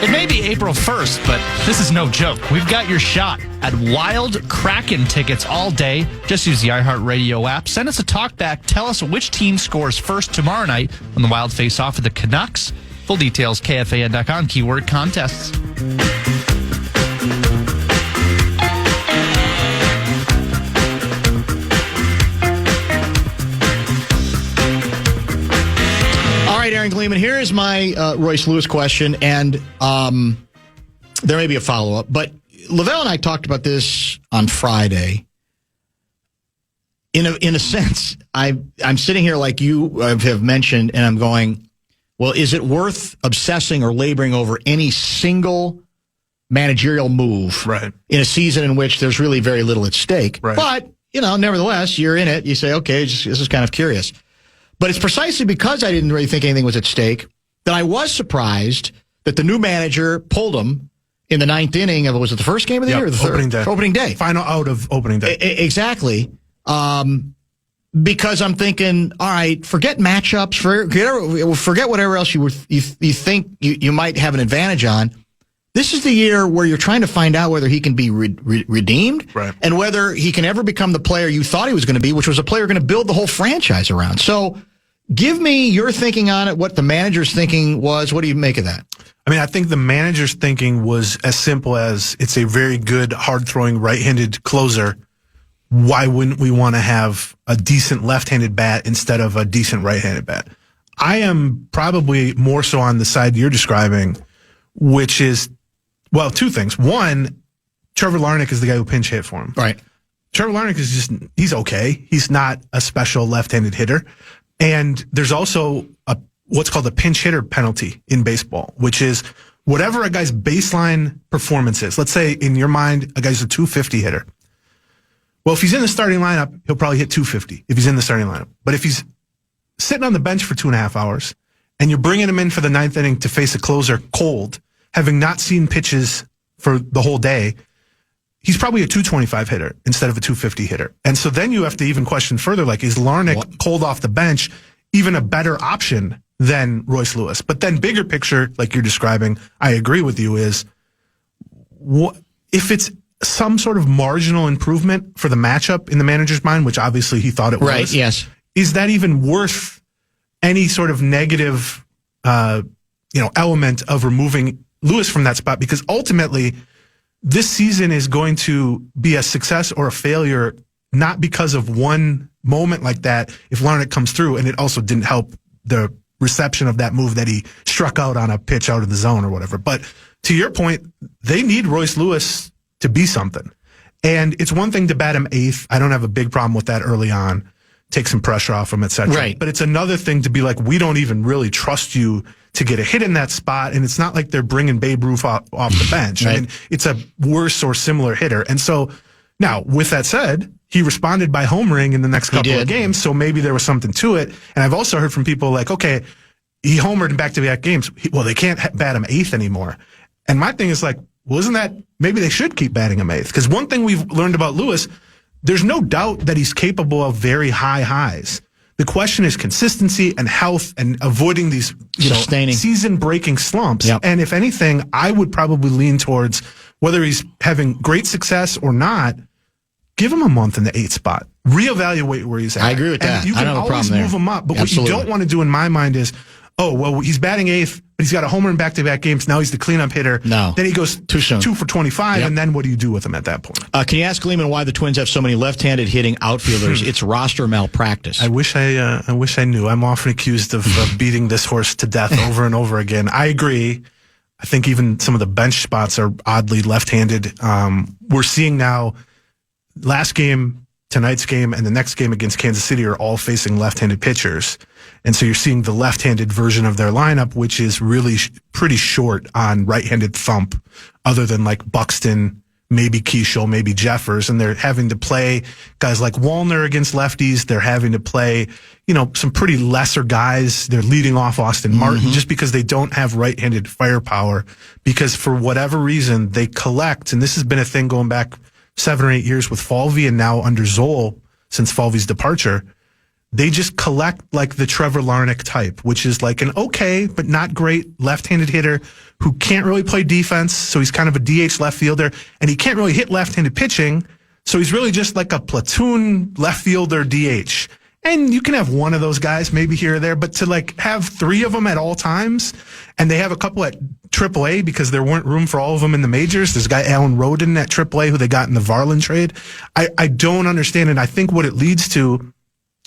It may be April 1st, but this is no joke. We've got your shot at Wild Kraken tickets all day. Just use the iHeartRadio app. Send us a talkback. Tell us which team scores first tomorrow night when the Wild face off with the Canucks. Full details, KFAN.com, keyword contests. Aaron Gleeman, here is my Royce Lewis question, and there may be a follow-up, but Lavelle and I talked about this on Friday. In a sense, I'm sitting here like you have mentioned, and I'm going, well, is it worth obsessing or laboring over any single managerial move in a season in which there's really very little at stake? Right. But, nevertheless, you're in it. You say, okay, this is kind of curious. But it's precisely because I didn't really think anything was at stake that I was surprised that the new manager pulled him in the ninth inning of, was it the first game of the year or the third? Opening day. Day. Final out of opening day. Exactly. Because I'm thinking, all right, forget matchups, forget whatever else you think you might have an advantage on. This is the year where you're trying to find out whether he can be redeemed and whether he can ever become the player you thought he was going to be, which was a player going to build the whole franchise around. So give me your thinking on it, what the manager's thinking was. What do you make of that? I mean, I think the manager's thinking was as simple as it's a very good, hard-throwing, right-handed closer. Why wouldn't we want to have a decent left-handed bat instead of a decent right-handed bat? I am probably more so on the side you're describing, which is, well, two things. One, Trevor Larnach is the guy who pinch hit for him. Right. Trevor Larnach is he's okay. He's not a special left-handed hitter. And there's also what's called a pinch hitter penalty in baseball, which is whatever a guy's baseline performance is. Let's say in your mind, a guy's a 250 hitter. Well, if he's in the starting lineup, he'll probably hit 250 if he's in the starting lineup. But if he's sitting on the bench for 2.5 hours and you're bringing him in for the ninth inning to face a closer cold, having not seen pitches for the whole day, he's probably a 225 hitter instead of a 250 hitter. And so then you have to even question further, like, is Larnach cold off the bench even a better option than Royce Lewis? But then bigger picture, like you're describing, I agree with you, is if it's some sort of marginal improvement for the matchup in the manager's mind, which obviously he thought it was. Right, yes. Is that even worth any sort of negative, element of removing Lewis from that spot? Because ultimately, this season is going to be a success or a failure, not because of one moment like that, if Larnach comes through, and it also didn't help the reception of that move that he struck out on a pitch out of the zone or whatever. But to your point, they need Royce Lewis to be something. And it's one thing to bat him eighth. I don't have a big problem with that early on. Take some pressure off him, et cetera. Right. But it's another thing to be like, we don't even really trust you to get a hit in that spot. And it's not like they're bringing Babe Ruth off the bench. Right. I mean, it's a worse or similar hitter. And so now, with that said, he responded by homering in the next couple of games. So maybe there was something to it. And I've also heard from people like, okay, he homered in back-to-back games. Well, they can't bat him eighth anymore. And my thing is like, well, isn't that, maybe they should keep batting him eighth? Because one thing we've learned about Lewis, there's no doubt that he's capable of very high highs. The question is consistency and health and avoiding these season-breaking slumps. Yep. And if anything, I would probably lean towards whether he's having great success or not, give him a month in the eighth spot. Reevaluate where he's at. I agree with that. And you can always move him up. But Absolutely. what you don't want to do in my mind is, oh, well, he's batting eighth, but he's got a homer in back-to-back games. Now he's the cleanup hitter. No. Then he goes Too soon. 2 for 25, Yep. and then what do you do with him at that point? Can you ask Gleeman why the Twins have so many left-handed hitting outfielders? It's roster malpractice. I wish I knew. I'm often accused of beating this horse to death over and over again. I agree. I think even some of the bench spots are oddly left-handed. We're seeing now last game, tonight's game, and the next game against Kansas City are all facing left-handed pitchers. And so you're seeing the left-handed version of their lineup, which is really pretty short on right-handed thump, other than like Buxton, maybe Keishel, maybe Jeffers. And they're having to play guys like Wallner against lefties. They're having to play, some pretty lesser guys. They're leading off Austin Martin just because they don't have right-handed firepower, because for whatever reason they collect, and this has been a thing going back 7 or 8 years with Falvey and now under Zoll since Falvey's departure, they just collect like the Trevor Larnach type, which is like an okay but not great left-handed hitter who can't really play defense, so he's kind of a DH left fielder, and he can't really hit left-handed pitching, so he's really just like a platoon left fielder DH. And you can have one of those guys maybe here or there, but to like have three of them at all times, and they have a couple at AAA because there weren't room for all of them in the majors. There's a guy, Alan Roden, at AAA who they got in the Varland trade. I don't understand, and I think what it leads to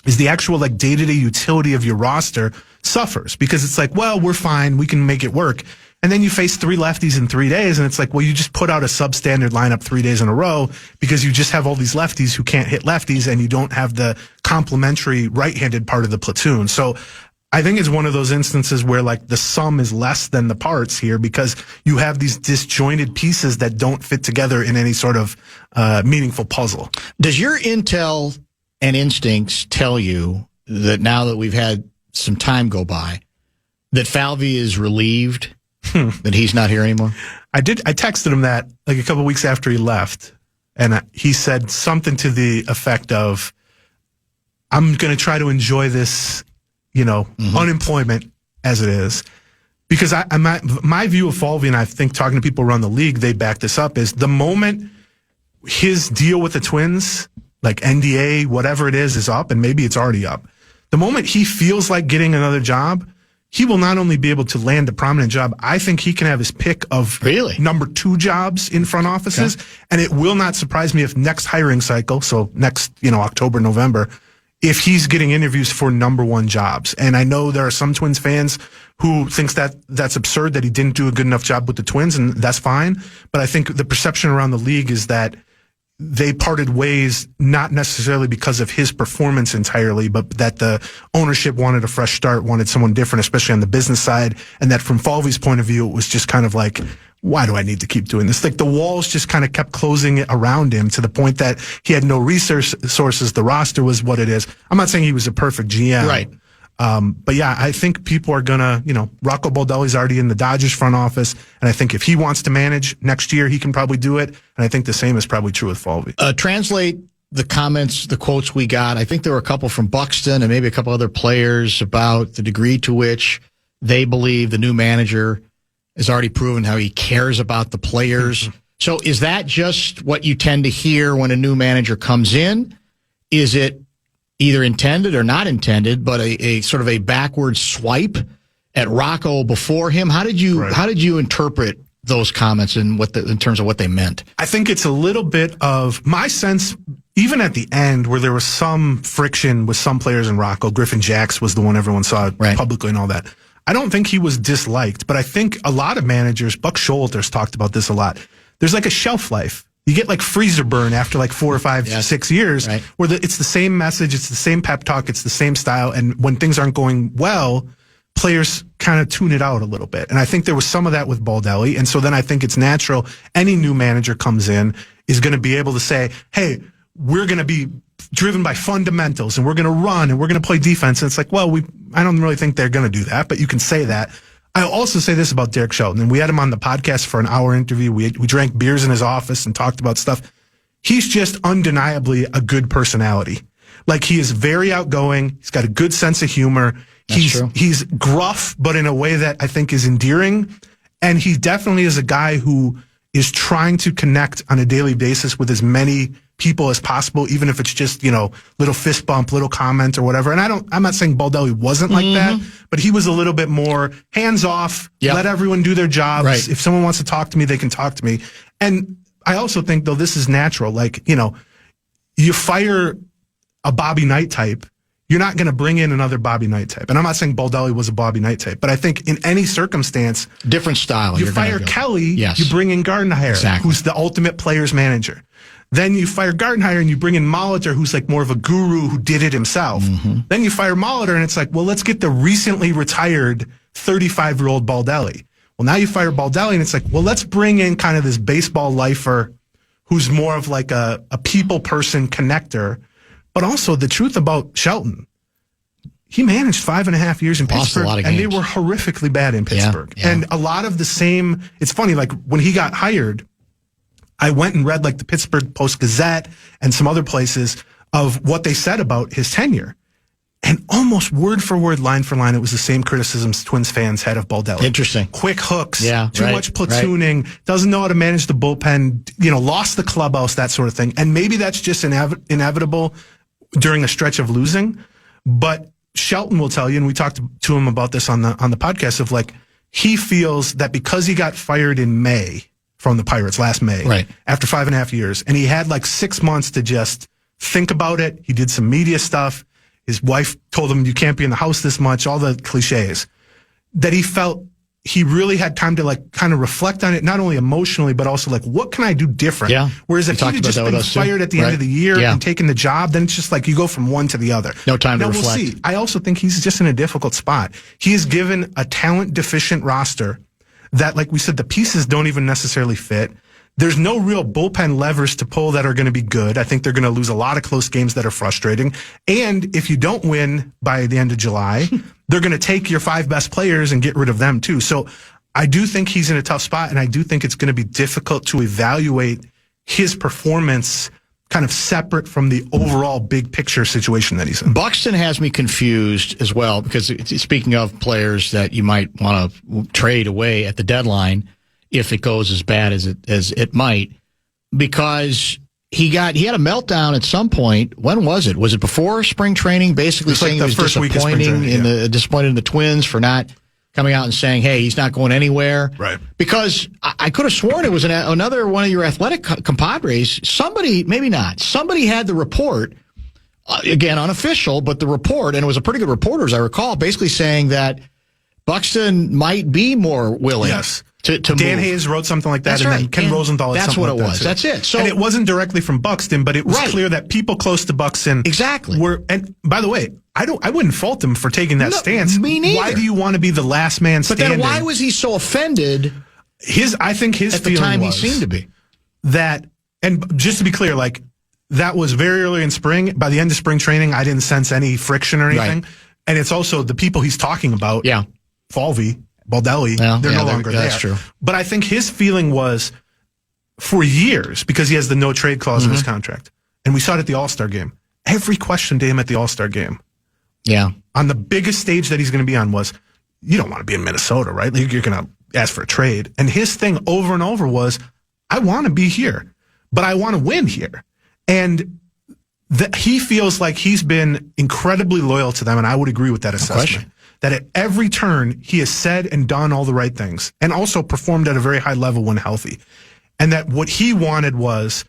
is the actual like day-to-day utility of your roster suffers because it's like, well, we're fine. We can make it work. And then you face three lefties in 3 days, and it's like, well, you just put out a substandard lineup 3 days in a row because you just have all these lefties who can't hit lefties, and you don't have the complementary right-handed part of the platoon. So I think it's one of those instances where like the sum is less than the parts here because you have these disjointed pieces that don't fit together in any sort of meaningful puzzle. Does your intel and instincts tell you that now that we've had some time go by, that Falvey is relieved that he's not here anymore? I texted him that like a couple of weeks after he left, and he said something to the effect of, I'm going to try to enjoy this, unemployment as it is. Because my view of Falvey, and I think talking to people around the league, they back this up, is the moment his deal with the Twins, like NDA, whatever it is up, and maybe it's already up, the moment he feels like getting another job, he will not only be able to land a prominent job, I think he can have his pick of number 2 jobs in front offices. Okay. And it will not surprise me if next hiring cycle, so next, October, November, if he's getting interviews for number 1 jobs. And I know there are some Twins fans who thinks that that's absurd that he didn't do a good enough job with the Twins, and that's fine. But I think the perception around the league is that they parted ways not necessarily because of his performance entirely, but that the ownership wanted a fresh start, wanted someone different, especially on the business side, and that from Falvey's point of view, it was just kind of like, why do I need to keep doing this? Like the walls just kind of kept closing around him to the point that he had no resources. The roster was what it is. I'm not saying he was a perfect GM. Right. But yeah, I think people are gonna, Rocco Baldelli's already in the Dodgers front office, and I think if he wants to manage next year, he can probably do it. And I think the same is probably true with Falvey. Translate the comments, the quotes we got. I think there were a couple from Buxton and maybe a couple other players about the degree to which they believe the new manager has already proven how he cares about the players. So is that just what you tend to hear when a new manager comes in? Is it either intended or not intended, but a sort of a backward swipe at Rocco before him? How did you interpret those comments in terms of what they meant? I think it's a little bit of my sense, even at the end where there was some friction with some players in Rocco. Griffin Jacks was the one everyone saw publicly and all that. I don't think he was disliked, but I think a lot of managers, Buck Showalter's talked about this a lot. There's like a shelf life. You get like freezer burn after like 4 or 5, 6 years, where it's the same message, it's the same pep talk, it's the same style. And when things aren't going well, players kind of tune it out a little bit. And I think there was some of that with Baldelli. And so then I think it's natural any new manager comes in is going to be able to say, hey, we're going to be driven by fundamentals and we're going to run and we're going to play defense. And it's like, well, I don't really think they're going to do that, but you can say that. I'll also say this about Derek Shelton, and we had him on the podcast for an hour interview. We drank beers in his office and talked about stuff. He's just undeniably a good personality. Like, he is very outgoing. He's got a good sense of humor. He's gruff, but in a way that I think is endearing. And he definitely is a guy who is trying to connect on a daily basis with as many people as possible, even if it's just, little fist bump, little comment or whatever. And I'm not saying Baldelli wasn't like that, but he was a little bit more hands off, let everyone do their jobs. Right. If someone wants to talk to me, they can talk to me. And I also think, though, this is natural. Like, you fire a Bobby Knight type, you're not going to bring in another Bobby Knight type. And I'm not saying Baldelli was a Bobby Knight type, but I think in any circumstance, different style. You fire Kelly, you bring in Gardenhire, who's the ultimate player's manager. Then you fire Gardenhire and you bring in Molitor, who's like more of a guru who did it himself. Then you fire Molitor and it's like, well, let's get the recently retired 35-year-old Baldelli. Well, now you fire Baldelli and it's like, well, let's bring in kind of this baseball lifer who's more of like a people person connector. But also the truth about Shelton, he managed 5.5 years in Pittsburgh, and they were horrifically bad in Pittsburgh. And a lot of the same, it's funny, like when he got hired, I went and read like the Pittsburgh Post-Gazette and some other places of what they said about his tenure. And almost word for word, line for line, it was the same criticisms Twins fans had of Baldelli. Interesting. Quick hooks, too much platooning, doesn't know how to manage the bullpen, lost the clubhouse, that sort of thing. And maybe that's just inevitable during a stretch of losing. But Shelton will tell you, and we talked to him about this on the podcast, of like, he feels that because he got fired in May from the Pirates last May, after 5.5 years, and he had like 6 months to just think about it. He did some media stuff. His wife told him, you can't be in the house this much, all the cliches, that he felt he really had time to like kind of reflect on it, not only emotionally, but also like, what can I do different? Yeah. Whereas if he'd just been fired at the end of the year and taken the job, then it's just like you go from one to the other. No time to reflect. We'll see. I also think he's just in a difficult spot. He is given a talent deficient roster that, like we said, the pieces don't even necessarily fit. There's no real bullpen levers to pull that are going to be good. I think they're going to lose a lot of close games that are frustrating. And if you don't win by the end of July, they're going to take your 5 best players and get rid of them too. So I do think he's in a tough spot, and I do think it's going to be difficult to evaluate his performance kind of separate from the overall big picture situation that he's in. Buxton has me confused as well, because speaking of players that you might want to trade away at the deadline, if it goes as bad as it might, because he had a meltdown at some point. When was it? Was it before spring training? Basically saying he was disappointed in the Twins for not coming out and saying, hey, he's not going anywhere. Right. Because I could have sworn it was another one of your athletic compadres. Somebody, maybe not. Somebody had the report, again, unofficial, but the report, and it was a pretty good reporter, as I recall, basically saying that Buxton might be more willing. Yes. To Dan move. Hayes wrote something like that, That's and right. then Ken Rosenthal had That's something what like it was. that. That's it. So, and it wasn't directly from Buxton, but it was clear that people close to Buxton were. And by the way, I wouldn't fault him for taking that stance. Me neither. Why do you want to be the last man standing? But then why was he so offended? I think his at the time he seemed to be that, and just to be clear, like that was very early in spring. By the end of spring training, I didn't sense any friction or anything. Right. And it's also the people he's talking about. Yeah, Falvey, Baldelli, they're no longer there. That's true. But I think his feeling was for years, because he has the no trade clause in his contract. And we saw it at the All-Star game. Every question to him at the All-Star game. Yeah. On the biggest stage that he's going to be on was, you don't want to be in Minnesota, right? You're going to ask for a trade. And his thing over and over was, I want to be here, but I want to win here. And he feels like he's been incredibly loyal to them. And I would agree with that assessment. That at every turn, he has said and done all the right things and also performed at a very high level when healthy. And that what he wanted was,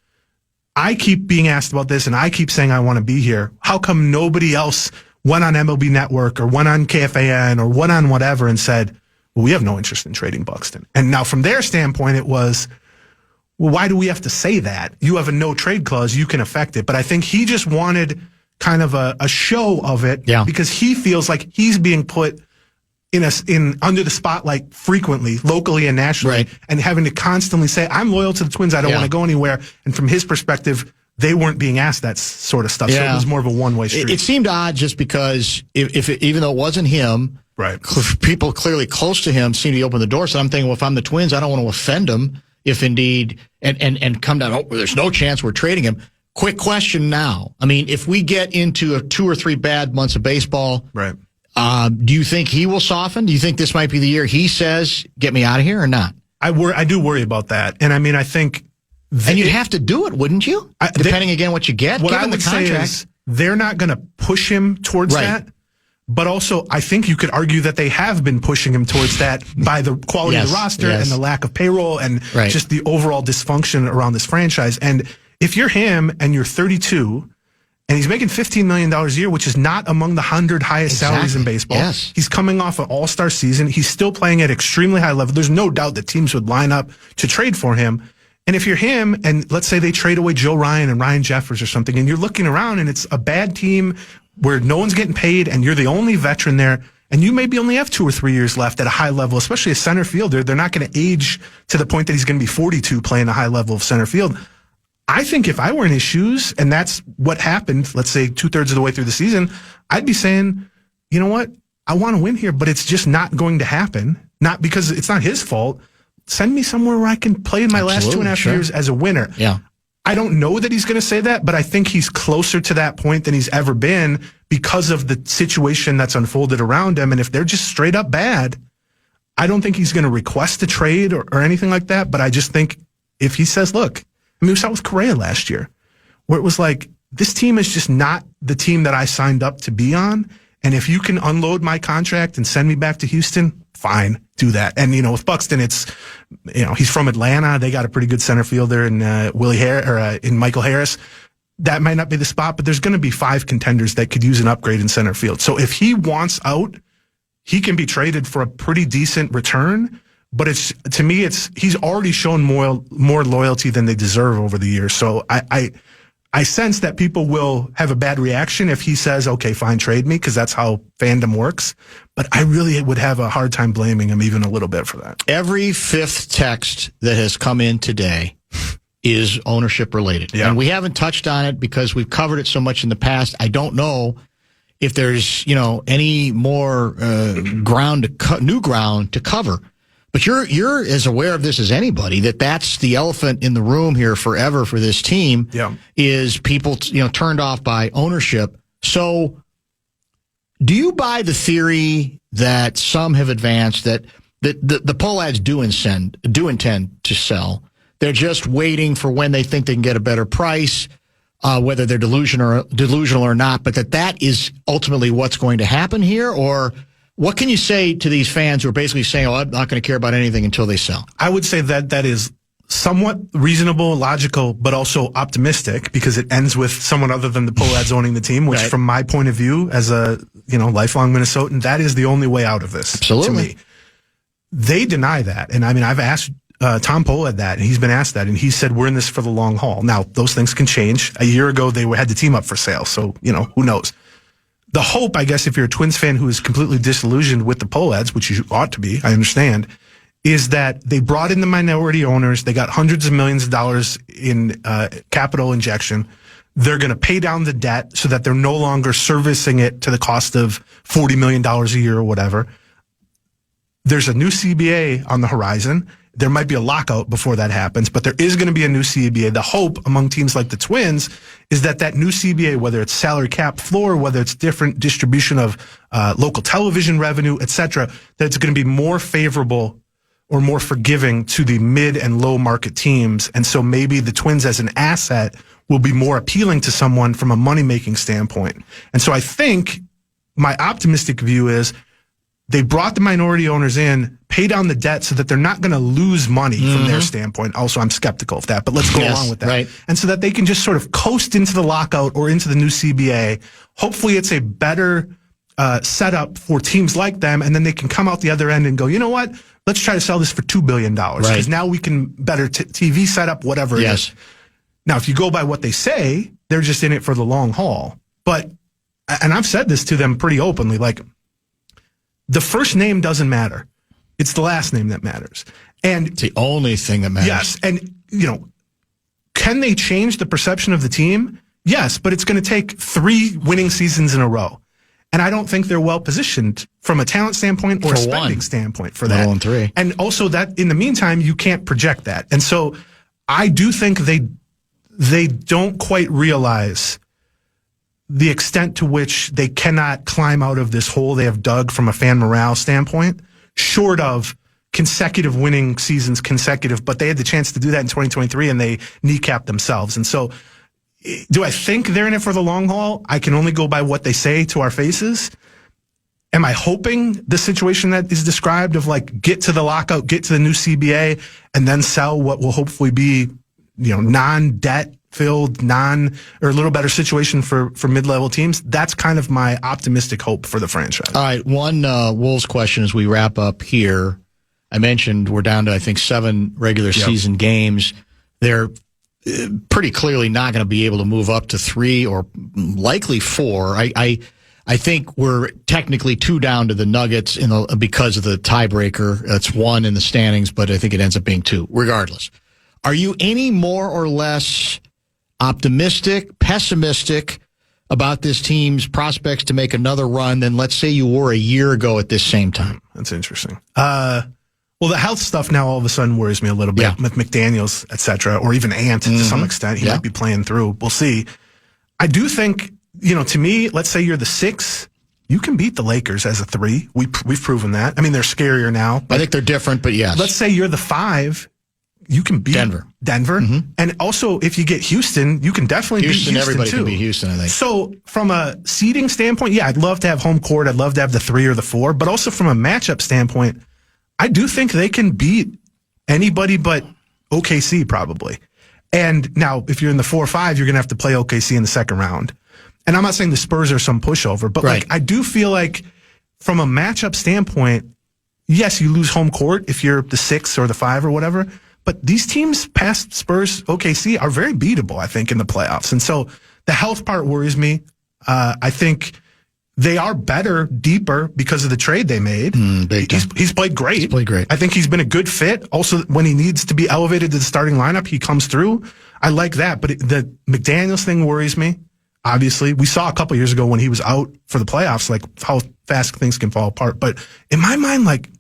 I keep being asked about this and I keep saying I want to be here. How come nobody else went on MLB Network or went on KFAN or went on whatever and said, well, we have no interest in trading Buxton? And now from their standpoint, it was, well, why do we have to say that? You have a no trade clause, you can affect it. But I think he just wanted kind of a show of it, because he feels like he's being put in under the spotlight frequently, locally and nationally, and having to constantly say, I'm loyal to the Twins, I don't want to go anywhere. And from his perspective, they weren't being asked that sort of stuff. So it was more of a one-way street. It seemed odd just because even though it wasn't him, people clearly close to him seemed to open the door. So I'm thinking, well, if I'm the Twins, I don't want to offend them if indeed, and come down, there's no chance we're trading him. Quick question now. I mean, if we get into 2 or 3 bad months of baseball, do you think he will soften? Do you think this might be the year he says, get me out of here, or not? I do worry about that. And I mean, I think... And you'd have to do it, wouldn't you? Depending again what you get. What I would say is they're not going to push him towards that. But also, I think you could argue that they have been pushing him towards that by the quality of the roster and the lack of payroll and just the overall dysfunction around this franchise. And if you're him and you're 32 and he's making $15 million a year, which is not among the 100 highest salaries in baseball. He's coming off an all-star season. He's still playing at extremely high level. There's no doubt that teams would line up to trade for him. And if you're him, and let's say they trade away Joe Ryan and Ryan Jeffers or something, and you're looking around and it's a bad team where no one's getting paid and you're the only veteran there, and you maybe only have 2 or 3 years left at a high level, especially a center fielder. They're not going to age to the point that he's going to be 42 playing a high level of center field. I think if I were in his shoes, and that's what happened, let's say 2/3 of the way through the season, I'd be saying, you know what? I want to win here, but it's just not going to happen. Not because it's not his fault. Send me somewhere where I can play in my last 2.5 years as a winner. I don't know that he's going to say that, but I think he's closer to that point than he's ever been because of the situation that's unfolded around him. And if they're just straight up bad, I don't think he's going to request a trade or anything like that. But I just think if he says, look, I mean, we saw it with Correa last year, where it was like, this team is just not the team that I signed up to be on. And if you can unload my contract and send me back to Houston, fine, do that. And, with Buxton, it's, he's from Atlanta. They got a pretty good center fielder in in Michael Harris. That might not be the spot, but there's going to be 5 contenders that could use an upgrade in center field. So if he wants out, he can be traded for a pretty decent return. But to me, he's already shown more loyalty than they deserve over the years. So I sense that people will have a bad reaction if he says, okay, fine, trade me, because that's how fandom works. But I really would have a hard time blaming him even a little bit for that. Every 5th text that has come in today is ownership related. Yeah. And we haven't touched on it because we've covered it so much in the past. I don't know if there's, any more new ground to cover. But you're as aware of this as anybody that's the elephant in the room here forever for this team. Yeah. Is people turned off by ownership. So do you buy the theory that some have advanced that the Pohlads do intend to sell? They're just waiting for when they think they can get a better price, whether they're delusional or not, but that is ultimately what's going to happen here? Or what can you say to these fans who are basically saying, I'm not going to care about anything until they sell? I would say that is somewhat reasonable, logical, but also optimistic because it ends with someone other than the Pohlads owning the team, which right. From my point of view as a lifelong Minnesotan, that is the only way out of this. Absolutely. To me. They deny that. And I mean, I've asked Tom Pohlad that, and he's been asked that, and he said, we're in this for the long haul. Now, those things can change. A year ago, they had the team up for sale, so, who knows? The hope, I guess, if you're a Twins fan who is completely disillusioned with the Pohlads, which you ought to be, I understand, is that they brought in the minority owners. They got hundreds of millions of dollars in capital injection. They're going to pay down the debt so that they're no longer servicing it to the cost of $40 million a year or whatever. There's a new CBA on the horizon. There might be a lockout before that happens, but there is going to be a new CBA. The hope among teams like the Twins is that new CBA, whether it's salary cap floor, whether it's different distribution of local television revenue, et cetera, that it's going to be more favorable or more forgiving to the mid and low market teams. And so maybe the Twins as an asset will be more appealing to someone from a money-making standpoint. And so I think my optimistic view is they brought the minority owners in, pay down the debt so that they're not going to lose money from their standpoint. Also, I'm skeptical of that, but let's go along with that. Right. And so that they can just sort of coast into the lockout or into the new CBA. Hopefully it's a better setup for teams like them, and then they can come out the other end and go, you know what? Let's try to sell this for $2 billion. Because now we can better TV setup, whatever it is. Now, if you go by what they say, they're just in it for the long haul. But, and I've said this to them pretty openly, like, the first name doesn't matter. It's the last name that matters. And it's the only thing that matters. Yes. And, can they change the perception of the team? Yes, but it's going to take 3 winning seasons in a row. And I don't think they're well positioned from a talent standpoint or a spending standpoint for that. 3. And also that in the meantime, you can't project that. And so I do think they don't quite realize the extent to which they cannot climb out of this hole they have dug from a fan morale standpoint, short of consecutive winning seasons, but they had the chance to do that in 2023 and they kneecapped themselves. And so do I think they're in it for the long haul? I can only go by what they say to our faces. Am I hoping the situation that is described of like get to the lockout, get to the new CBA, and then sell what will hopefully be, non-debt filled, or a little better situation for mid-level teams? That's kind of my optimistic hope for the franchise. All right, one Wolves question as we wrap up here. I mentioned we're down to, I think, 7 regular season games. They're pretty clearly not going to be able to move up to 3 or likely 4. I think we're technically 2 down to the Nuggets because of the tiebreaker. That's 1 in the standings, but I think it ends up being 2, regardless. Are you any more or less optimistic, pessimistic about this team's prospects to make another run than, let's say, you were a year ago at this same time? That's interesting. Well, the health stuff now all of a sudden worries me a little bit with McDaniels, et cetera, or even Ant to some extent. He might be playing through. We'll see. I do think, to me, let's say you're the 6, you can beat the Lakers as a 3. We've proven that. I mean, they're scarier now. I think they're different, but yes. Let's say you're the 5. You can beat Denver. And also, if you get Houston, you can definitely beat Houston everybody too. Can beat Houston, I think. So from a seeding standpoint, I'd love to have home court. I'd love to have the 3 or the 4. But also from a matchup standpoint, I do think they can beat anybody but OKC probably. And now, if you're in the 4 or 5, you're going to have to play OKC in the second round. And I'm not saying the Spurs are some pushover, but I do feel like from a matchup standpoint, yes, you lose home court if you're the 6 or the 5 or whatever. But these teams past Spurs, OKC, are very beatable, I think, in the playoffs. And so the health part worries me. I think they are better, deeper because of the trade they made. He's played great. He's played great. I think he's been a good fit. Also, when he needs to be elevated to the starting lineup, he comes through. I like that. But the McDaniels thing worries me. Obviously, we saw a couple years ago when he was out for the playoffs, like how fast things can fall apart. But in my mind,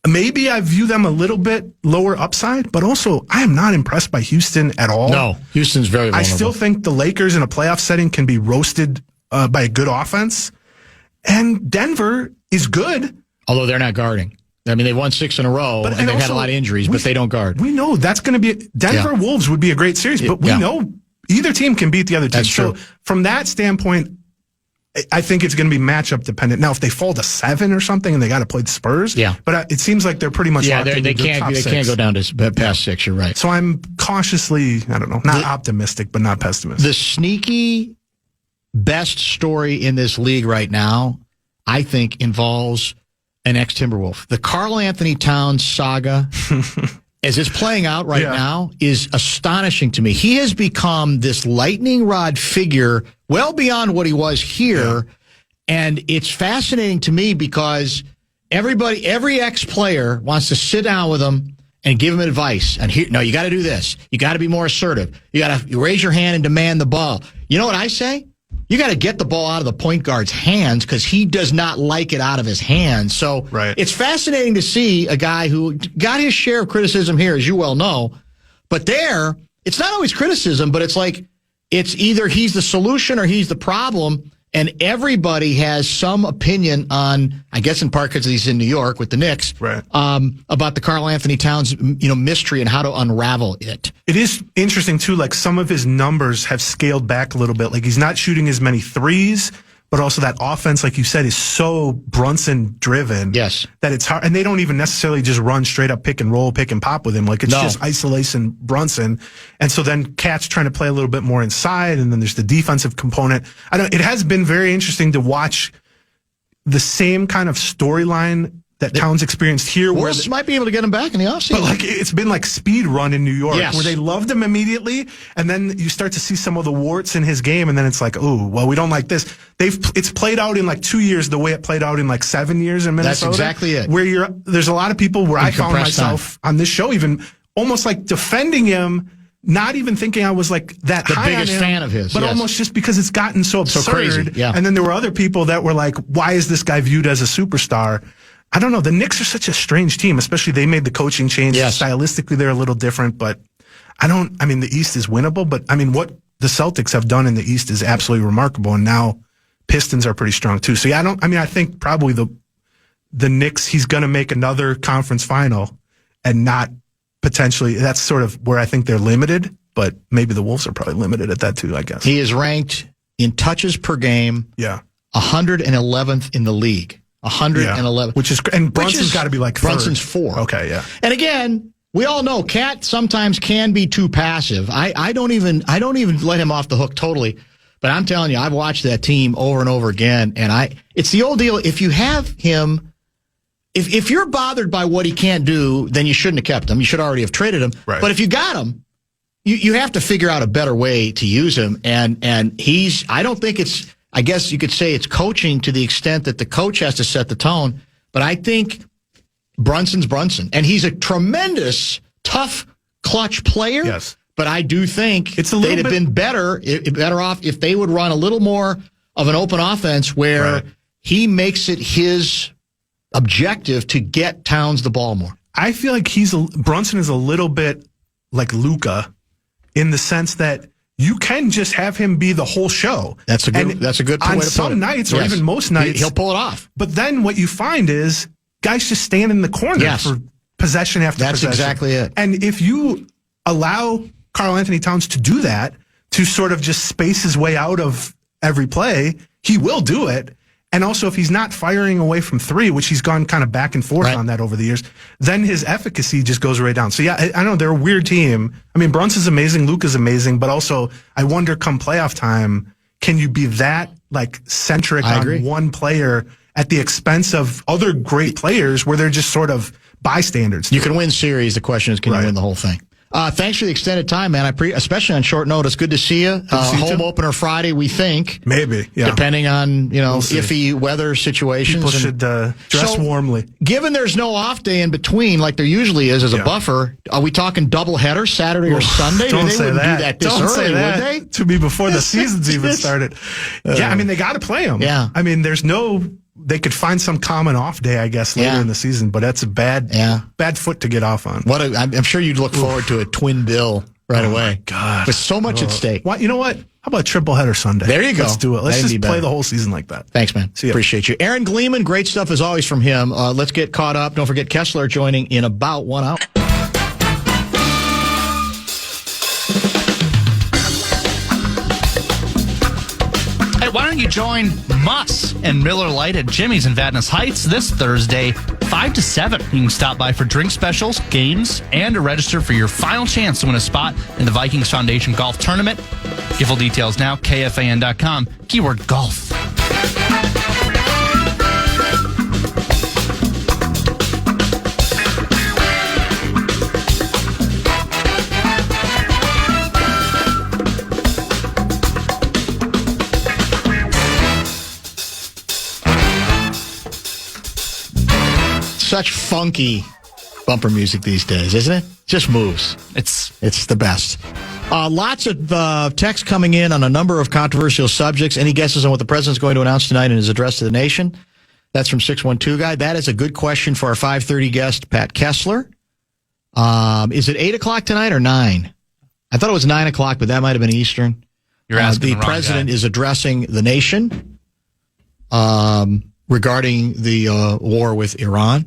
maybe I view them a little bit lower upside, but also I am not impressed by Houston at all. No, Houston's very vulnerable. I still think the Lakers in a playoff setting can be roasted by a good offense. And Denver is good. Although they're not guarding. I mean, they won 6 in a row, and they've had a lot of injuries, but they don't guard. We know that's going to be Denver Wolves would be a great series, but we know either team can beat the other team. That's true. So from that standpoint, I think it's going to be matchup dependent. Now, if they fall to 7 or something and they got to play the Spurs, but it seems like they're pretty much locked into they can't go down to past 6. You're right. So I'm cautiously, not optimistic, but not pessimistic. The sneaky best story in this league right now, I think, involves an ex-Timberwolf. The Karl Anthony Towns saga, as it's playing out right now, is astonishing to me. He has become this lightning rod figure well beyond what he was here. And it's fascinating to me because every ex-player wants to sit down with him and give him advice. And you got to do this. You got to be more assertive. You got to raise your hand and demand the ball. You know what I say? You got to get the ball out of the point guard's hands because he does not like it out of his hands. So it's fascinating to see a guy who got his share of criticism here, as you well know. But there, it's not always criticism, but it's like it's either he's the solution or he's the problem. And everybody has some opinion on, I guess in part because he's in New York with the Knicks, about the Karl Anthony Towns, mystery and how to unravel it. It is interesting too. Like some of his numbers have scaled back a little bit. Like he's not shooting as many threes, but also that offense, like you said, is so Brunson driven. Yes, that it's hard, and they don't even necessarily just run straight up pick and roll, pick and pop with him. Like it's just isolation Brunson, and so then Cat's trying to play a little bit more inside, and then there's the defensive component. It has been very interesting to watch the same kind of storyline that Towns experienced here. Wolves might be able to get him back in the offseason. But it's been like speed run in New York where they loved him immediately. And then you start to see some of the warts in his game. And then it's like, oh, well, we don't like this. It's played out in 2 years the way it played out in 7 years in Minnesota. That's exactly it. Where there's a lot of people where I found myself on this show even almost defending him, not even thinking I was that the high biggest on him, fan of his, but almost just because it's gotten so absurd. So crazy, And then there were other people that were like, why is this guy viewed as a superstar? I don't know. The Knicks are such a strange team, especially they made the coaching change. Stylistically, they're a little different, but the East is winnable, but what the Celtics have done in the East is absolutely remarkable. And now Pistons are pretty strong too. So I think probably the Knicks, he's going to make another conference final and not potentially, that's sort of where I think they're limited, but maybe the Wolves are probably limited at that too, I guess. He is ranked in touches per game. 111th in the league. 111, and Brunson's got to be third. Brunson's 4. Okay, yeah. And again, we all know Cat sometimes can be too passive. I don't even let him off the hook totally. But I'm telling you, I've watched that team over and over again, and it's the old deal. If you have him, if you're bothered by what he can't do, then you shouldn't have kept him. You should already have traded him. Right. But if you got him, you have to figure out a better way to use him. And I don't think it's. I guess you could say it's coaching to the extent that the coach has to set the tone. But I think Brunson's Brunson. And he's a tremendous, tough, clutch player. Yes. But I do think they'd have been better off if they would run a little more of an open offense where he makes it his objective to get Towns the ball more. I feel like Brunson is a little bit like Luka in the sense that you can just have him be the whole show. That's a good way to put it. On some nights, or even most nights, he'll pull it off. But then what you find is guys just stand in the corner for possession after possession. That's exactly it. And if you allow Karl Anthony Towns to do that, to sort of just space his way out of every play, he will do it. And also, if he's not firing away from three, which he's gone kind of back and forth on that over the years, then his efficacy just goes right down. So, yeah, I know they're a weird team. I mean, Brunson's amazing, Luka's amazing, but also I wonder come playoff time, can you be that like centric on one player at the expense of other great players where they're just sort of bystanders? You can win series. The question is, can you win the whole thing? Thanks for the extended time, man. Especially on short notice. Good to see you. Home opener Friday, we think. Maybe, yeah. Depending on, iffy weather situations. People should dress warmly. Given there's no off day in between, like there usually is as a buffer, are we talking double header Saturday or Sunday? Don't they wouldn't do that this early, would they? To me before the season's even started. Yeah, I mean, they got to play them. Yeah. I mean, they could find some common off day, I guess, later in the season, but that's a bad foot to get off on. I'm sure you'd look forward to a twin bill right away. My God. With so much at stake. You know what? How about triple header Sunday? There you go. Let's do it. Let's just play the whole season like that. Thanks, man. Appreciate you. Aaron Gleeman, great stuff as always from him. Let's get caught up. Don't forget Kessler joining in about 1 hour. Why don't you join Muss and Miller Lite at Jimmy's in Vadnais Heights this Thursday, 5 to 7. You can stop by for drink specials, games, and to register for your final chance to win a spot in the Vikings Foundation Golf Tournament. Get full details now, KFAN.com, keyword golf. Such funky bumper music these days, isn't it? Just moves. It's the best. Lots of text coming in on a number of controversial subjects. Any guesses on what the president's going to announce tonight in his address to the nation? That's from 612 Guy. That is a good question for our 5:30 guest, Pat Kessler. Is it 8 o'clock tonight or 9? I thought it was 9 o'clock, but that might have been Eastern. You're asking the president is addressing the nation regarding the war with Iran.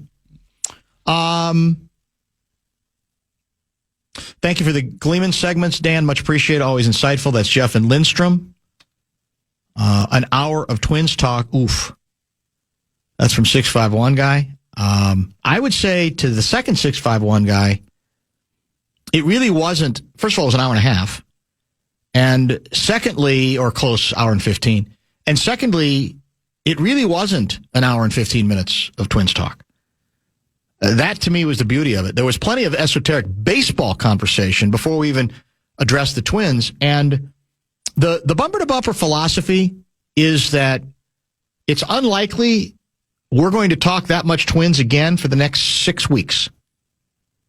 Thank you for the Gleeman segments, Dan. Much appreciated. Always insightful. That's Jeff and Lindstrom. An hour of Twins talk. Oof. That's from 651 Guy. I would say to the second 651 Guy, it really wasn't. First of all, it was an hour and a half. And secondly, or close, hour and 15. And secondly, it really wasn't an hour and 15 minutes of Twins talk. That, to me, was the beauty of it. There was plenty of esoteric baseball conversation before we even addressed the Twins. And the bumper-to-bumper philosophy is that it's unlikely we're going to talk that much Twins again for the next 6 weeks.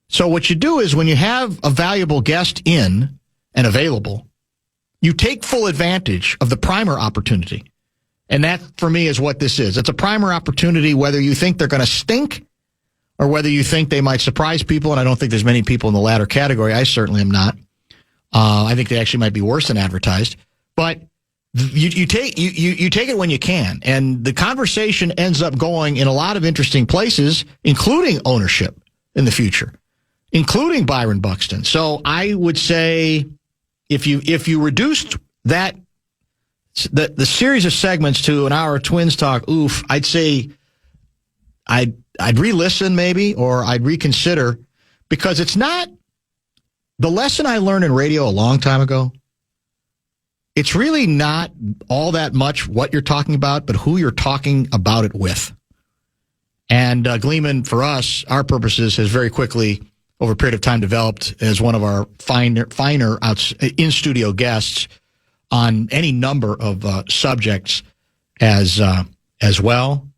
So what you do is when you have a valuable guest in and available, you take full advantage of the primer opportunity. And that, for me, is what this is. It's a primer opportunity, whether you think they're going to stink or whether you think they might surprise people, and I don't think there's many people in the latter category. I certainly am not. I think they actually might be worse than advertised. But you take it when you can, and the conversation ends up going in a lot of interesting places, including ownership in the future, including Byron Buxton. So I would say if you reduced that the series of segments to an hour of Twins talk, I'd say I'd re-listen maybe, or I'd reconsider, because it's not the lesson I learned in radio a long time ago. It's really not all that much what you're talking about, but who you're talking about it with. And Gleeman, for us, our purposes, has very quickly, over a period of time, developed as one of our finer in-studio guests on any number of subjects as well.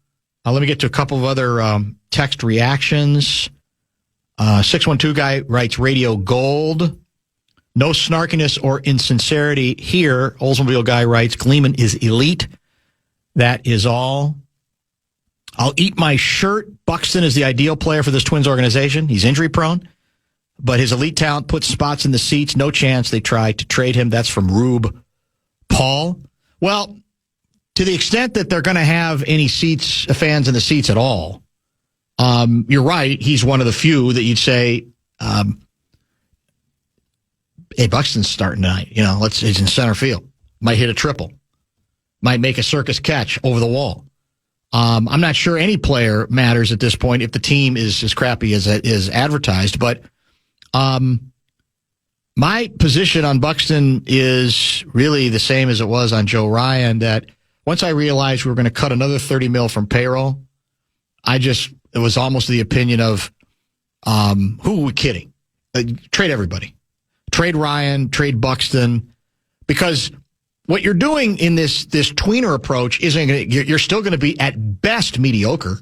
Let me get to a couple of other text reactions. 612 Guy writes, Radio Gold. No snarkiness or insincerity here. Oldsmobile Guy writes, Gleeman is elite. That is all. I'll eat my shirt. Buxton is the ideal player for this Twins organization. He's injury prone, but his elite talent puts spots in the seats. No chance they try to trade him. That's from Rube Paul. Well, to the extent that they're going to have any fans in the seats at all, you're right. He's one of the few that you'd say, hey, Buxton's starting tonight. He's in center field. Might hit a triple. Might make a circus catch over the wall. I'm not sure any player matters at this point if the team is as crappy as it is advertised. But my position on Buxton is really the same as it was on Joe Ryan, that once I realized we were going to cut another $30 million from payroll, it was almost the opinion of, who are we kidding? Trade everybody. Trade Ryan, trade Buxton, because what you're doing in this tweener approach you're still going to be at best mediocre.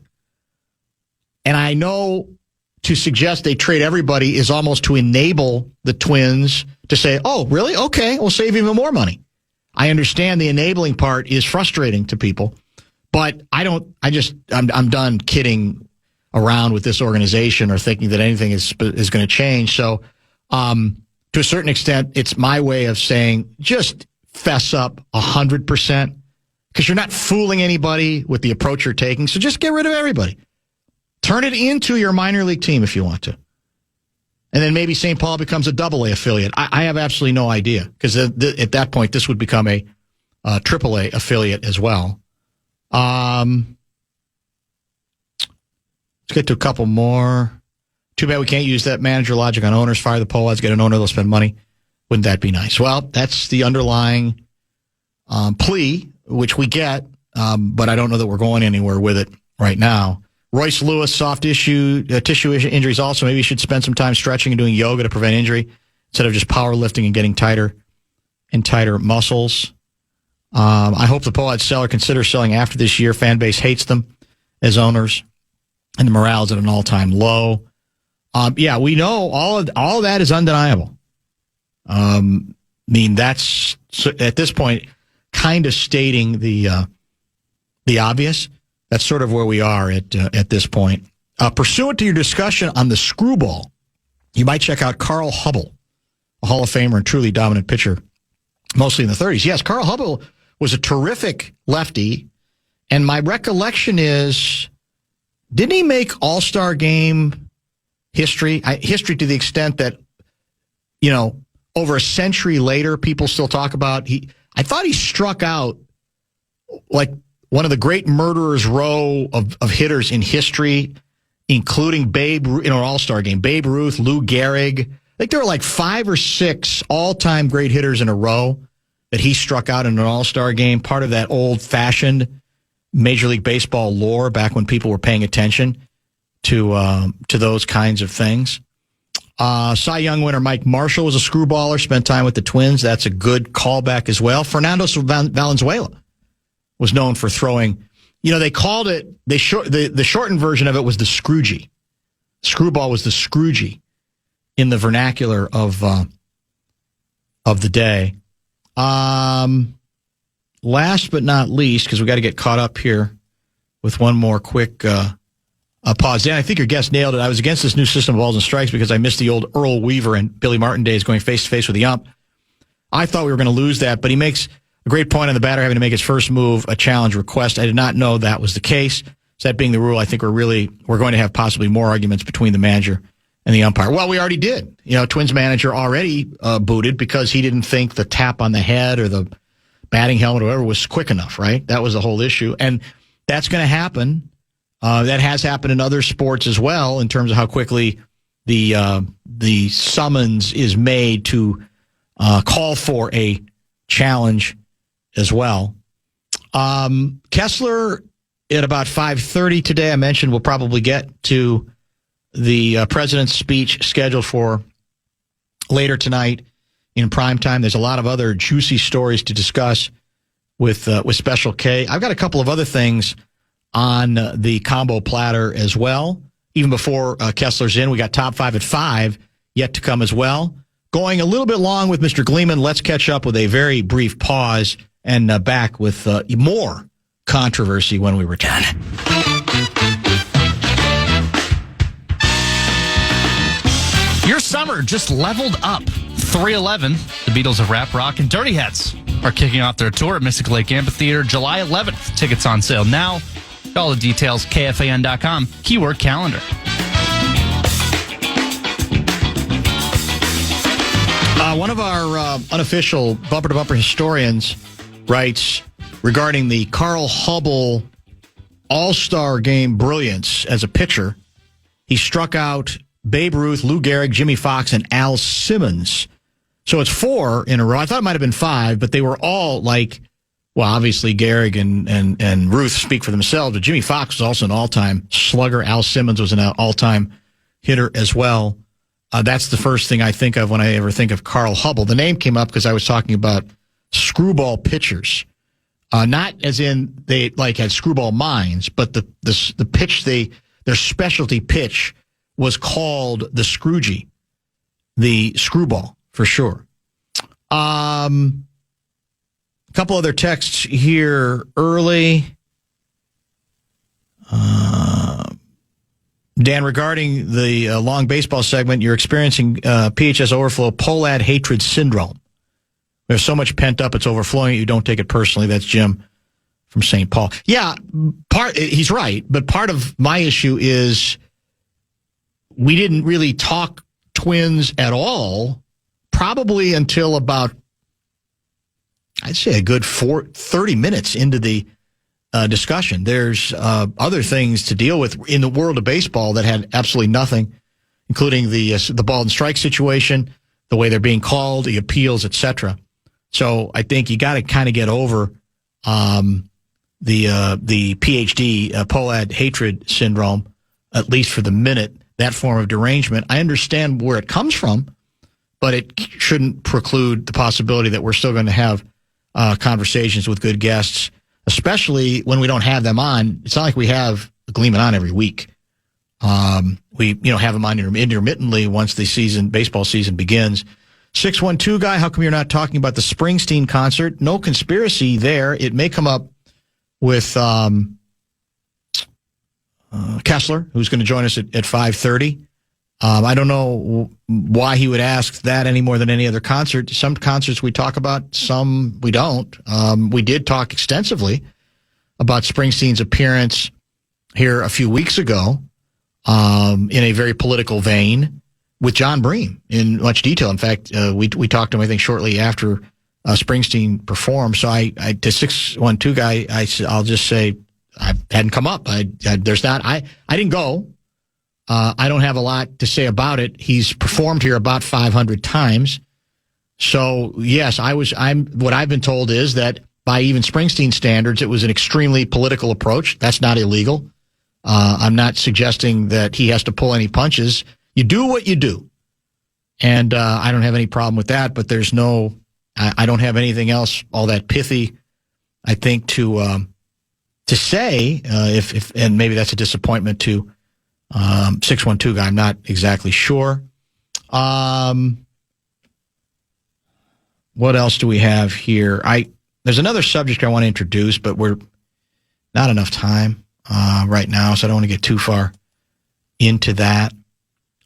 And I know to suggest they trade everybody is almost to enable the Twins to say, oh, really? Okay, we'll save even more money. I understand the enabling part is frustrating to people, but I'm done kidding around with this organization or thinking that anything is going to change. So, to a certain extent, it's my way of saying just fess up 100%, because you're not fooling anybody with the approach you're taking. So just get rid of everybody. Turn it into your minor league team if you want to. And then maybe St. Paul becomes a AA affiliate. I have absolutely no idea, because at that point, this would become a AAA affiliate as well. Let's get to a couple more. Too bad we can't use that manager logic on owners. Fire the Poads, get an owner, they'll spend money. Wouldn't that be nice? Well, that's the underlying plea, which we get, but I don't know that we're going anywhere with it right now. Royce Lewis, soft tissue injuries also. Maybe you should spend some time stretching and doing yoga to prevent injury instead of just powerlifting and getting tighter and tighter muscles. I hope the Poads seller considers selling after this year. Fan base hates them as owners, and the morale is at an all-time low. Yeah, we know all of that is undeniable. That's at this point kind of stating the obvious. That's sort of where we are at this point. Pursuant to your discussion on the screwball, you might check out Carl Hubbell, a Hall of Famer and truly dominant pitcher, mostly in the 30s. Yes, Carl Hubbell was a terrific lefty, and my recollection is, didn't he make All-Star Game history to the extent that, over a century later, people still talk about I thought he struck out like one of the great murderers row of hitters in history, including Babe in an All-Star Game. Babe Ruth, Lou Gehrig. I think there were like 5 or 6 all-time great hitters in a row that he struck out in an All-Star Game, part of that old-fashioned Major League Baseball lore back when people were paying attention to those kinds of things. Cy Young winner Mike Marshall was a screwballer, spent time with the Twins. That's a good callback as well. Fernando Valenzuela was known for throwing, they called it, the shortened version of it was the Scroogey. Screwball was the Scroogey in the vernacular of the day. Last but not least, because we got to get caught up here with one more quick pause. Dan, I think your guest nailed it. I was against this new system of balls and strikes because I missed the old Earl Weaver and Billy Martin days going face-to-face with the ump. I thought we were going to lose that, but he makes a great point on the batter having to make his first move a challenge request. I did not know that was the case. So that being the rule, I think we're going to have possibly more arguments between the manager and the umpire. Well, we already did. Twins manager already booted because he didn't think the tap on the head or the batting helmet or whatever was quick enough, right? That was the whole issue. And that's going to happen. That has happened in other sports as well in terms of how quickly the summons is made to call for a challenge as well. Kessler at about 5:30 today, I mentioned we'll probably get to the president's speech scheduled for later tonight in prime time. There's a lot of other juicy stories to discuss with Special K. I've got a couple of other things on the combo platter as well. Even before Kessler's in, we got top 5 at 5 yet to come as well. Going a little bit long with Mr. Gleeman. Let's catch up with a very brief pause and back with more controversy when we return. Your summer just leveled up. 311, the Beatles of rap, rock, and Dirty Heads are kicking off their tour at Mystic Lake Amphitheater July 11th. Tickets on sale now. All the details, KFAN.com, keyword calendar. One of our unofficial bumper-to-bumper historians writes regarding the Carl Hubbell All-Star Game brilliance as a pitcher. He struck out Babe Ruth, Lou Gehrig, Jimmy Fox, and Al Simmons. So it's 4 in a row. I thought it might have been 5, but they were all like, well, obviously Gehrig and Ruth speak for themselves, but Jimmy Fox was also an all-time slugger. Al Simmons was an all-time hitter as well. That's the first thing I think of when I ever think of Carl Hubbell. The name came up because I was talking about screwball pitchers. Not as in they like had screwball minds, but the pitch their specialty pitch was called the Scroogey, the screwball for sure. A couple other texts here early. Dan, regarding the long baseball segment, you're experiencing PHS overflow Polad hatred syndrome. There's so much pent up, it's overflowing. You don't take it personally. That's Jim from St. Paul. Yeah, he's right. But part of my issue is we didn't really talk Twins at all, probably until about, I'd say, a good 30 minutes into the discussion. There's other things to deal with in the world of baseball that had absolutely nothing, including the ball and strike situation, the way they're being called, the appeals, etc. So I think you got to kind of get over the PhD Polad hatred syndrome, at least for the minute. That form of derangement. I understand where it comes from, but it shouldn't preclude the possibility that we're still going to have conversations with good guests, especially when we don't have them on. It's not like we have Gleeman on every week. We have them on intermittently once the baseball season begins. 612 guy, how come you're not talking about the Springsteen concert? No conspiracy there. It may come up with Kessler, who's going to join us at 5:30. I don't know why he would ask that any more than any other concert. Some concerts we talk about, some we don't. We did talk extensively about Springsteen's appearance here a few weeks ago in a very political vein with John Bream in much detail. In fact, we talked to him, I think, shortly after Springsteen performed. So to 612 guy, I'll just say I hadn't come up. I didn't go. I don't have a lot to say about it. He's performed here about 500 times. So yes, what I've been told is that by even Springsteen standards, it was an extremely political approach. That's not illegal. I'm not suggesting that he has to pull any punches. You do what you do. And I don't have any problem with that, but I don't have anything else all that pithy, I think, to say, and maybe that's a disappointment to 612 guy. I'm not exactly sure. What else do we have here? There's another subject I want to introduce, but we're not enough time right now, so I don't want to get too far into that.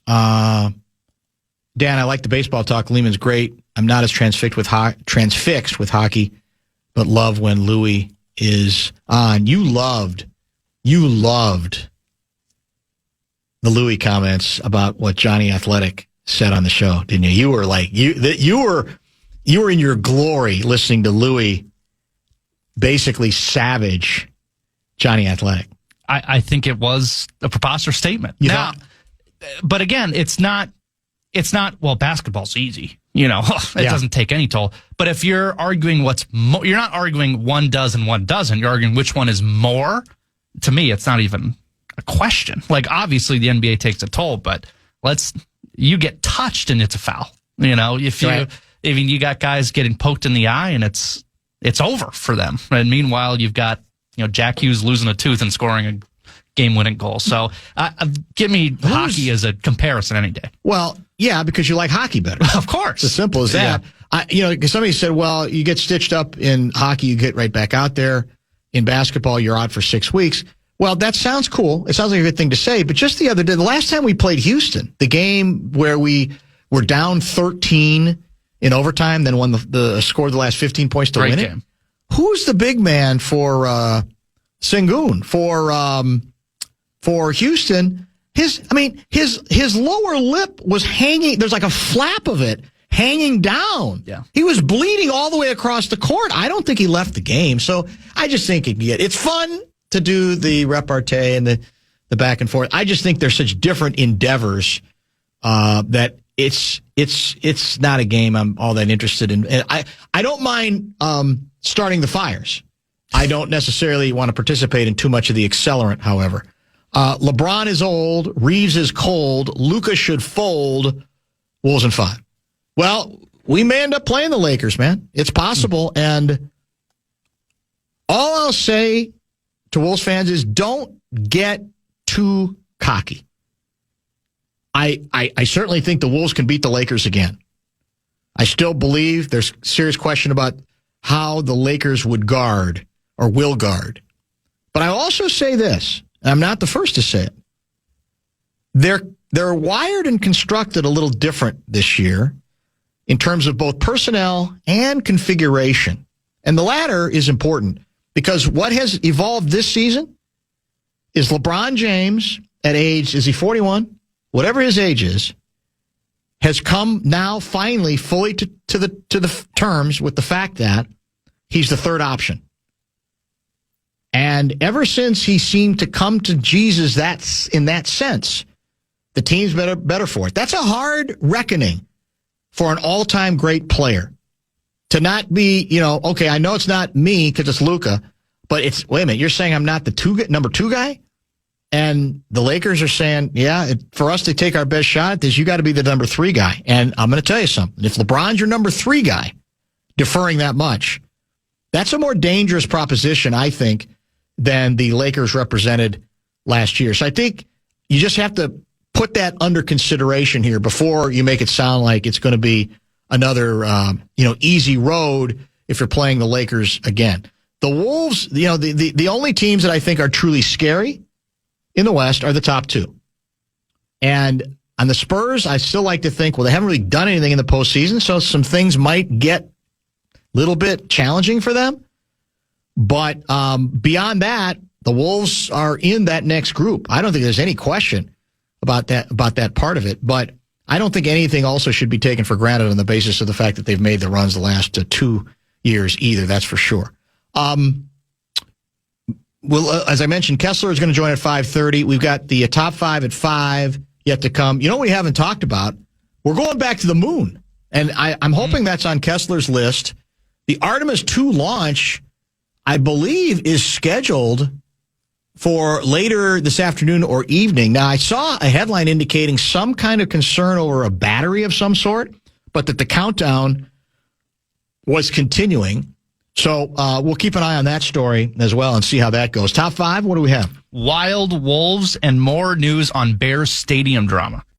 Dan, I like the baseball talk. Gleeman's great. I'm not as transfixed with hockey, but love when Louis is on. You loved the Louis comments about what Johnny Athletic said on the show, didn't you? You were like you were in your glory listening to Louis basically savage Johnny Athletic. I think it was a preposterous statement. But again, it's not, well, basketball's easy. It doesn't take any toll. But if you're arguing you're not arguing one does and one doesn't. You're arguing which one is more. To me, it's not even a question. Like, obviously the NBA takes a toll, but you get touched and it's a foul. You got guys getting poked in the eye and it's over for them. And meanwhile, you've got, Jack Hughes losing a tooth and scoring a game-winning goal. So give me hockey as a comparison any day. Well, yeah, because you like hockey better. Of course. It's as simple as that. Because somebody said, well, you get stitched up in hockey, you get right back out there. in basketball, you're out for 6 weeks. Well, that sounds cool. It sounds like a good thing to say. But just the other day, the last time we played Houston, the game where we were down 13 in overtime, then won scored the last 15 points to win it. Who's the big man for Sengun for Houston? His lower lip was hanging. There's like a flap of it hanging down. Yeah. He was bleeding all the way across the court. I don't think he left the game. So I just think it's fun to do the repartee and the back and forth. I just think they're such different endeavors that it's not a game I'm all that interested in. And I don't mind starting the fires. I don't necessarily want to participate in too much of the accelerant, however. LeBron is old. Reeves is cold. Luka should fold. Wolves in 5. Well, we may end up playing the Lakers, man. It's possible. And all I'll say to Wolves fans is don't get too cocky. I certainly think the Wolves can beat the Lakers again. I still believe there's serious question about how the Lakers would guard or will guard. But I also say this, and I'm not the first to say it. They're wired and constructed a little different this year in terms of both personnel and configuration. And the latter is important because what has evolved this season is LeBron James at age, is he 41? Whatever his age is, has come now finally fully to the terms with the fact that he's the third option. And ever since he seemed to come to Jesus, that's in that sense, the team's better for it. That's a hard reckoning for an all-time great player. To not be, okay, I know it's not me because it's Luka, but it's, wait a minute, you're saying I'm not the number 2 guy? And the Lakers are saying, for us to take our best shot at this, you got to be the number 3 guy. And I'm going to tell you something. If LeBron's your number 3 guy, deferring that much, that's a more dangerous proposition, I think, than the Lakers represented last year. So I think you just have to put that under consideration here before you make it sound like it's going to be another, easy road if you're playing the Lakers again. The Wolves, the only teams that I think are truly scary in the West are the top 2. And on the Spurs, I still like to think, well, they haven't really done anything in the postseason, so some things might get a little bit challenging for them. But beyond that, the Wolves are in that next group. I don't think there's any question about that part of it. But I don't think anything also should be taken for granted on the basis of the fact that they've made the runs the last 2 years either. That's for sure. Well, as I mentioned, Kessler is going to join at 5:30. We've got the top 5 at 5 yet to come. You know what we haven't talked about? We're going back to the moon. And I'm hoping that's on Kessler's list. The Artemis 2 launch, I believe, is scheduled for later this afternoon or evening. Now, I saw a headline indicating some kind of concern over a battery of some sort, but that the countdown was continuing. So we'll keep an eye on that story as well and see how that goes. Top 5, what do we have? Wild Wolves and more news on Bears stadium drama.